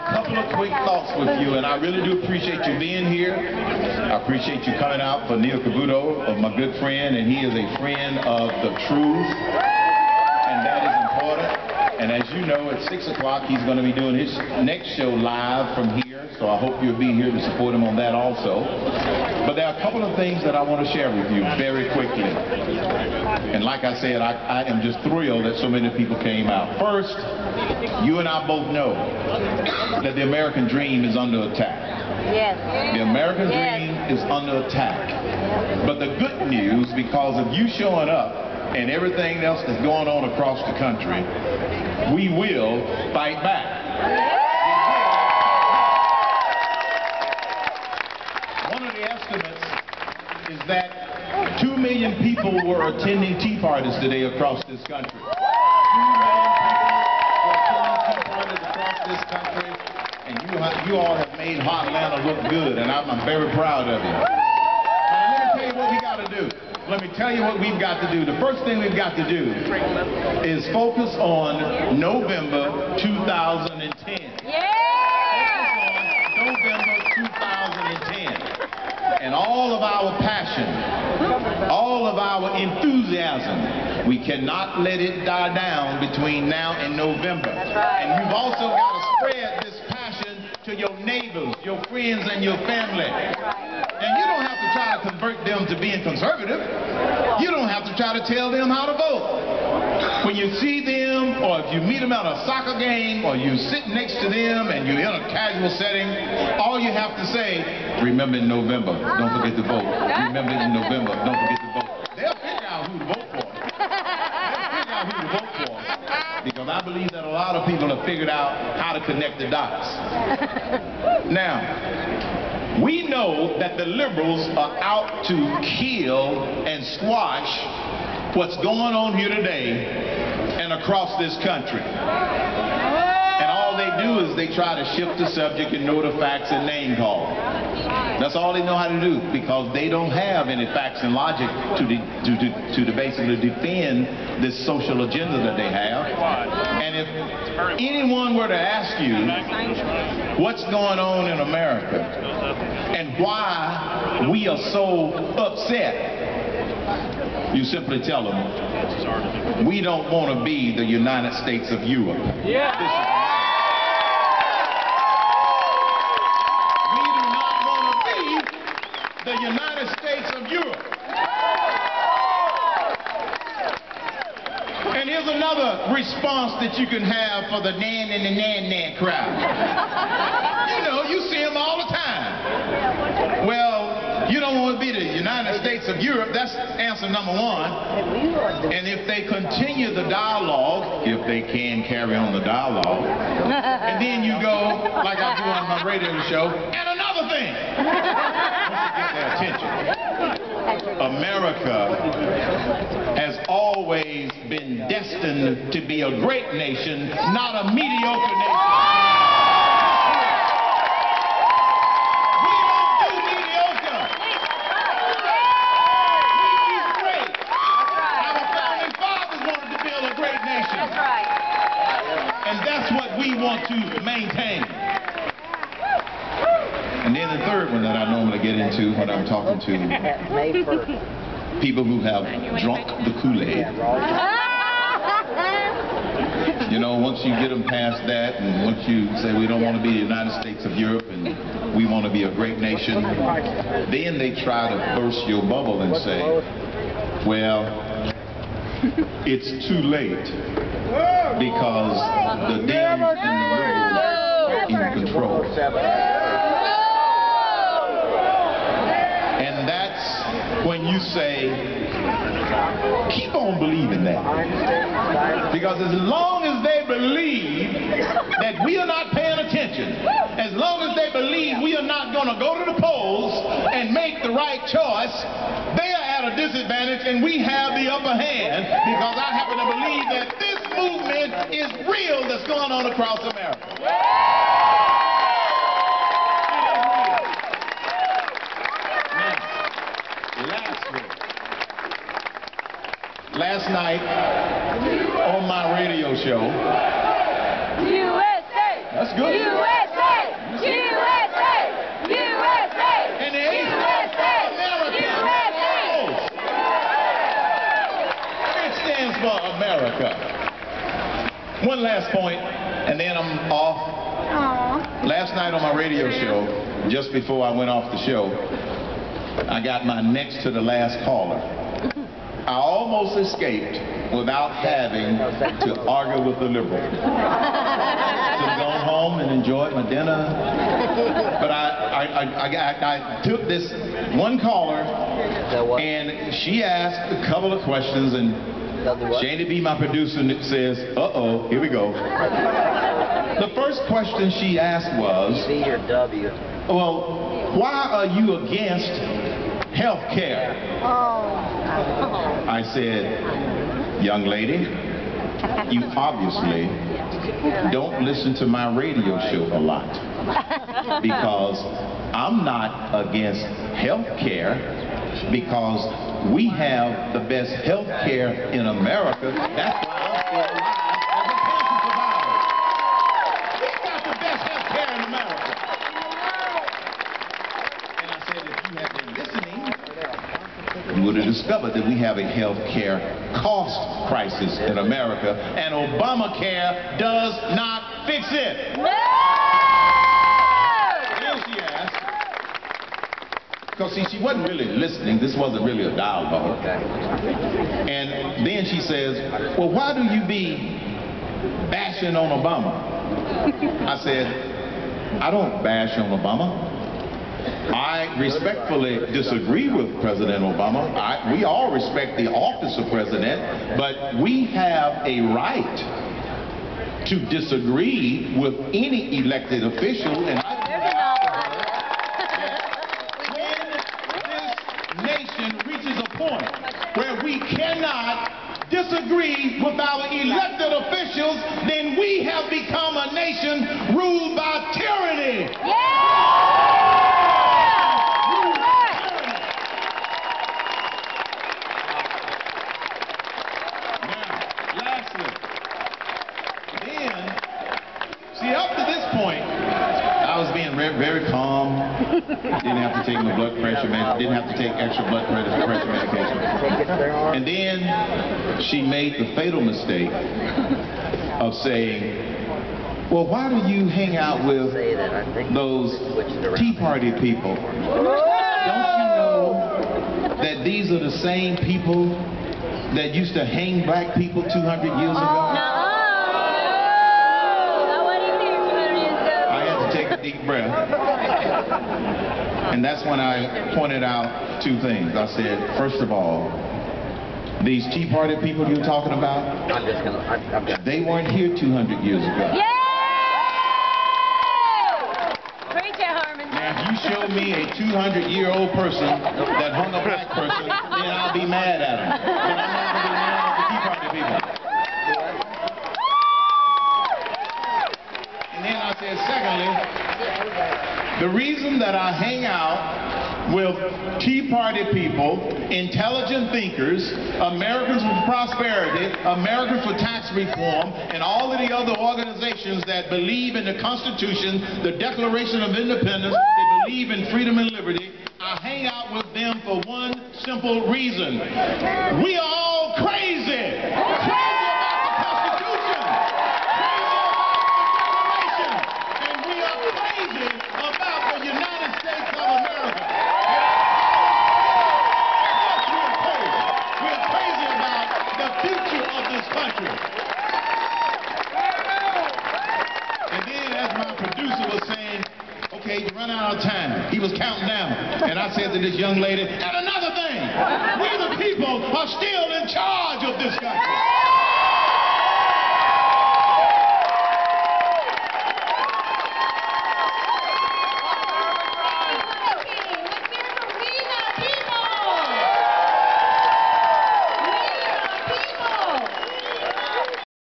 couple of quick thoughts with you, and I really do appreciate you being here. I appreciate you coming out for Neil Cavuto, of my good friend, and he is a friend of the truth, and that is important. And as you know, at 6 o'clock, he's going to be doing his next show live from here, so I hope you'll be here to support him on that also. But there are a couple of things that I want to share with you very quickly. And like I said, I am just thrilled that so many people came out. First, you and I both know that the American dream is under attack. Yes. The American dream is under attack. But the good news, because of you showing up and everything else that's going on across the country, we will fight back. One of the estimates is that 2 million people were attending tea parties today across this country. 2 million people were attending tea parties across this country, and you all have made Hot Atlanta look good, and I'm very proud of you. Now, let me tell you what we got to do. Let me tell you what we've got to do. The first thing we've got to do is focus on November 2010. Yeah! Focus on November 2010. And all of our passion, all of our enthusiasm, we cannot let it die down between now and November. That's right. And you've also got to spread this passion to your neighbors, your friends, and your family. And you don't have to try to convert them to being conservative. You don't have to try to tell them how to vote. When you see them, or if you meet them at a soccer game, or you sit next to them and you're in a casual setting, all you have to say, remember in November, don't forget to vote. Remember in November, don't forget to vote. They'll figure out who to vote for. They'll figure out who to vote for. Because I believe that a lot of people have figured out how to connect the dots. Now, we know that the liberals are out to kill and squash what's going on here today and across this country. And all they do is they try to shift the subject and know the facts and name call. That's all they know how to do, because they don't have any facts and logic to basically defend this social agenda that they have. And if anyone were to ask you what's going on in America and why we are so upset, you simply tell them, we don't want to be the United States of Europe. Yeah. We do not want to be the United States of Europe. And here's another response that you can have for the nan and the nan crowd. You know, you see them all the time. Well, you don't want to be the United States of Europe. That's answer number one. And if they continue the dialogue, if they can carry on the dialogue, and then you go, like I do on my radio show, and another thing, once you get their attention. America has always been destined to be a great nation, not a mediocre nation. We want to maintain. And then the third one that I normally get into when I'm talking to people who have drunk the Kool-Aid. You know, once you get them past that, and once you say we don't want to be the United States of Europe and we want to be a great nation, then they try to burst your bubble and say, well, it's too late, because the Dems and the liberals are in control. And that's when you say, keep on believing that. Because as long as they believe that we are not paying attention, as long as they believe we are not going to go to the polls and make the right choice, they are at a disadvantage and we have the upper hand, because I happen to believe that this movement is real that's going on across America. Last night on my radio show, USA! that's good. USA! one last point, and then I'm off. Aww. Last night on my radio show, just before I went off the show, I got my next to the last caller. I almost escaped without having to argue with the liberal. Should have gone home and enjoyed my dinner. But I took this one caller, and she asked a couple of questions, and Shady B, my producer, says, uh-oh, here we go. The first question she asked was, well, why are you against health care? I said, young lady, you obviously don't listen to my radio show a lot, because I'm not against health care, because we have the best health care in America. That's why I'm still alive as a cancer survivor. We've got the best health care in America. And I said, if you had been listening, you would have discovered that we have a health care cost crisis in America, and Obamacare does not fix it. No! Then she asked, because see, she wasn't really listening. This wasn't really a dialogue. And then she says, well, why do you be bashing on Obama? I said, I don't bash on Obama. I respectfully disagree with President Obama. We all respect the office of president, but we have a right to disagree with any elected official. And I when this nation reaches a point where we cannot disagree with our elected officials, then we have become a nation ruled by tyranny. See, up to this point, I was being very calm. Didn't have to take my blood pressure medication. Didn't have to take extra blood pressure medication. And then she made the fatal mistake of saying, well, why do you hang out with those Tea Party people? Don't you know that these are the same people that used to hang black people 200 years ago? Take a deep breath. And that's when I pointed out two things. I said, first of all, these Tea Party people you're talking about, they weren't here 200 years ago. Yeah! Preach it, Herman. Now, if you show me a 200-year-old person that hung a black person, then I'll be mad at him. But I'm not going to be mad at the Tea Party people. And then I said, secondly, the reason that I hang out with Tea Party people, intelligent thinkers, Americans for Prosperity, Americans for Tax Reform, and all of the other organizations that believe in the Constitution, the Declaration of Independence, they believe in freedom and liberty, I hang out with them for one simple reason. We are all crazy. You run out of time. He was counting down. And I said to this young lady, and another thing, we the people are still in charge of this country.